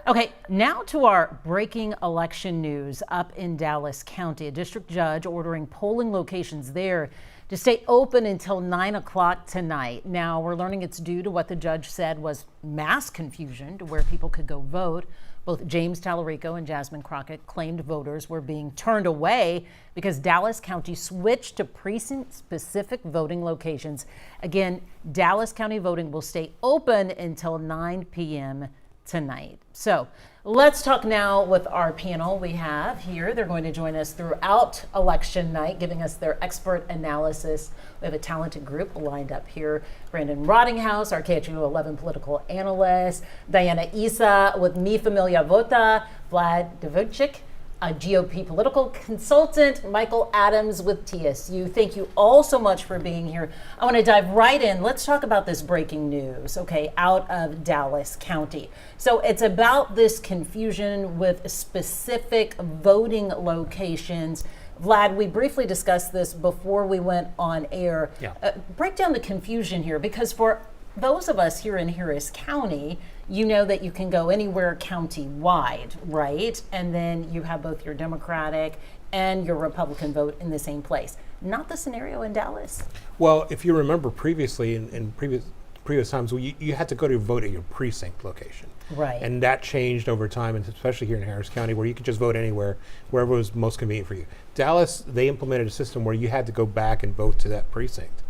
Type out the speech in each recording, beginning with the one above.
Okay, now to our breaking election news up in Dallas County. A district judge ordering polling locations there to stay open until 9 o'clock tonight. Now, we're learning it's due to what the judge said was mass confusion to where people could go vote. Both James Tallarico and Jasmine Crockett claimed voters were being turned away because Dallas County switched to precinct-specific voting locations. Again, Dallas County voting will stay open until 9 p.m. tonight. So let's talk now with our panel we have here. They're going to join us throughout election night, giving us their expert analysis. We have a talented group lined up here. Brandon Rottinghouse, our KHOU 11 political analyst. Diana Isa with Mi Familia Vota. Vlad Devicik, a GOP political consultant. Michael Adams with TSU. Thank you all so much for being here. I want to dive right in. Let's talk about this breaking news, okay, out of Dallas County. So it's about this confusion with specific voting locations. Vlad, we briefly discussed this before we went on air. Yeah. Break down the confusion here, because for those of us here in Harris County, you know that you can go anywhere county-wide, right? And then you have both your Democratic and your Republican vote in the same place. Not the scenario in Dallas. Well, if you remember previously, in previous times, you had to go to vote at your precinct location. Right. And that changed over time, and especially here in Harris County, where you could just vote anywhere, wherever was most convenient for you. Dallas, they implemented a system where you had to go back and vote to that precinct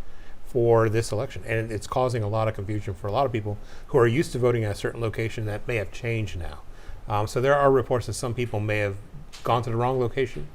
for this election, and it's causing a lot of confusion for a lot of people who are used to voting at a certain location that may have changed now. So there are reports that some people may have gone to the wrong location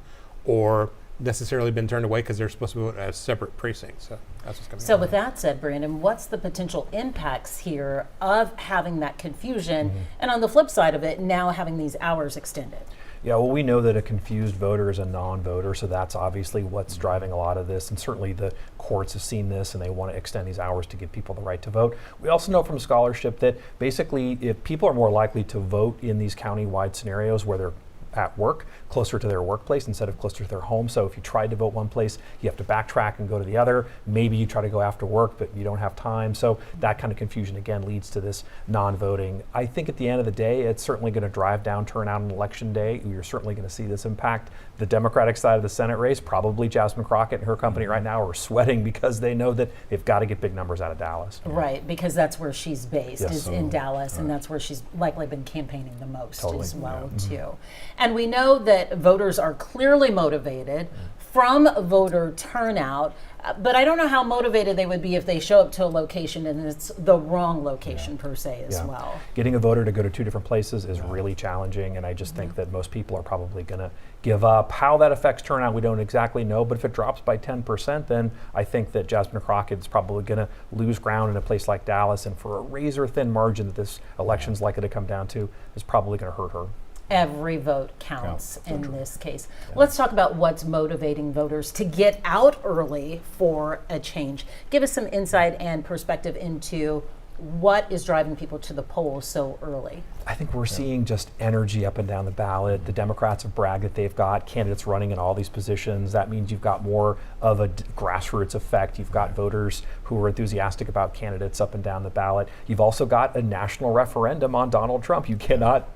or necessarily been turned away because they're supposed to vote at a separate precinct. So that's what's coming So out. with that said, Brandon, what's the potential impacts here of having that confusion, and on the flip side of it, now having these hours extended? Yeah, well, we know that a confused voter is a non-voter, so that's obviously what's driving a lot of this, and certainly the courts have seen this and they want to extend these hours to give people the right to vote. We also know from scholarship that basically if people are more likely to vote in these county-wide scenarios where they're at work, closer to their workplace instead of closer to their home. So if you tried to vote one place, you have to backtrack and go to the other. Maybe you try to go after work, but you don't have time. So that kind of confusion, again, leads to this non-voting. I think at the end of the day, it's certainly going to drive down turnout on election day. You're certainly going to see this impact the Democratic side of the Senate race. Probably Jasmine Crockett and her company right now are sweating because they know that they've got to get big numbers out of Dallas. Right, because that's where she's based, Yes. is in Dallas, and that's where she's likely been campaigning the most as well, Yeah. too. And we know that voters are clearly motivated from voter turnout, but I don't know how motivated they would be if they show up to a location and it's the wrong location per se as well. Getting a voter to go to two different places is really challenging, and I just think that most people are probably going to give up. How that affects turnout, we don't exactly know, but if it drops by 10%, then I think that Jasmine Crockett is probably going to lose ground in a place like Dallas, and for a razor-thin margin that this election is likely to come down to, is probably going to hurt her. Every vote counts in this case. Let's talk about what's motivating voters to get out early for a change. Give us some insight and perspective into what is driving people to the polls so early. I think we're seeing just energy up and down the ballot. The Democrats have bragged that they've got candidates running in all these positions. That means you've got more of a grassroots effect. You've got voters who are enthusiastic about candidates up and down the ballot. You've also got a national referendum on Donald Trump. You cannot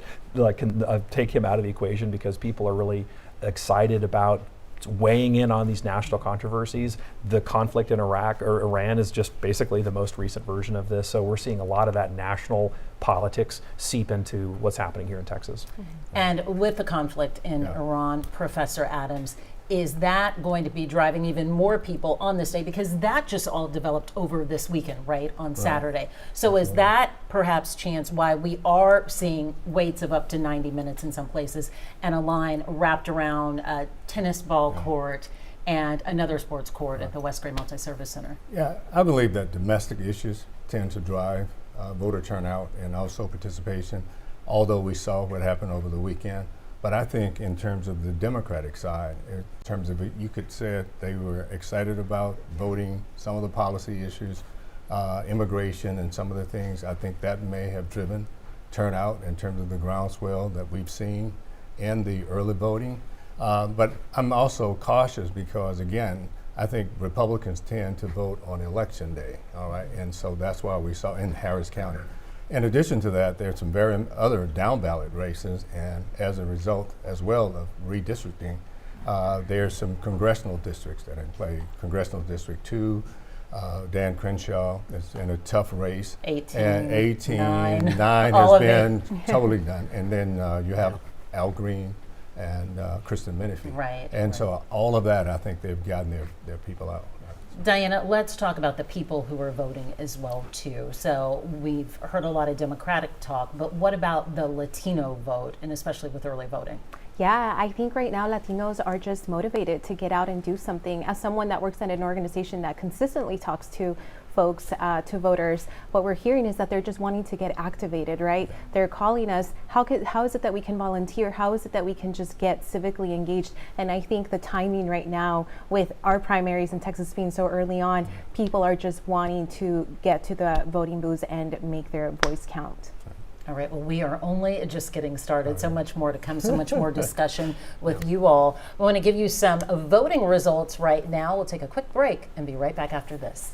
take him out of the equation because people are really excited about weighing in on these national controversies. The conflict in Iraq or Iran is just basically the most recent version of this. So we're seeing a lot of that national politics seep into what's happening here in Texas. And with the conflict in Iran, Professor Adams, is that going to be driving even more people on this day? Because that just all developed over this weekend, right, on Saturday. So is that perhaps chance why we are seeing waits of up to 90 minutes in some places and a line wrapped around a tennis ball court and another sports court at the West Gray Multi-Service Center? Yeah, I believe that domestic issues tend to drive voter turnout and also participation, although we saw what happened over the weekend. But I think in terms of the Democratic side, in terms of you could say they were excited about voting, some of the policy issues, immigration and some of the things. I think that may have driven turnout in terms of the groundswell that we've seen in the early voting. But I'm also cautious because, again, I think Republicans tend to vote on election day, all right? And so that's why we saw in Harris County. In addition to that, there's some very other down ballot races, and as a result as well of redistricting, there's some congressional districts that are in play. Congressional District 2, Dan Crenshaw is in a tough race. 18, and 18, 9 all has of it. been totally done. And then you have Al Green and Kristen Menifee. Right, And right. so all of that, I think they've gotten their people out. Diana, let's talk about the people who are voting as well too. So we've heard a lot of Democratic talk, but what about the Latino vote, and especially with early voting? Yeah, I think right now Latinos are just motivated to get out and do something. As someone that works at an organization that consistently talks to folks, to voters, what we're hearing is that they're just wanting to get activated, right? They're calling us, how is it that we can volunteer? How is it that we can just get civically engaged? And I think the timing right now with our primaries in Texas being so early on, people are just wanting to get to the voting booths and make their voice count. All right, well, we are only just getting started. So much more to come, so much more discussion with you all. We want to give you some voting results right now. We'll take a quick break and be right back after this.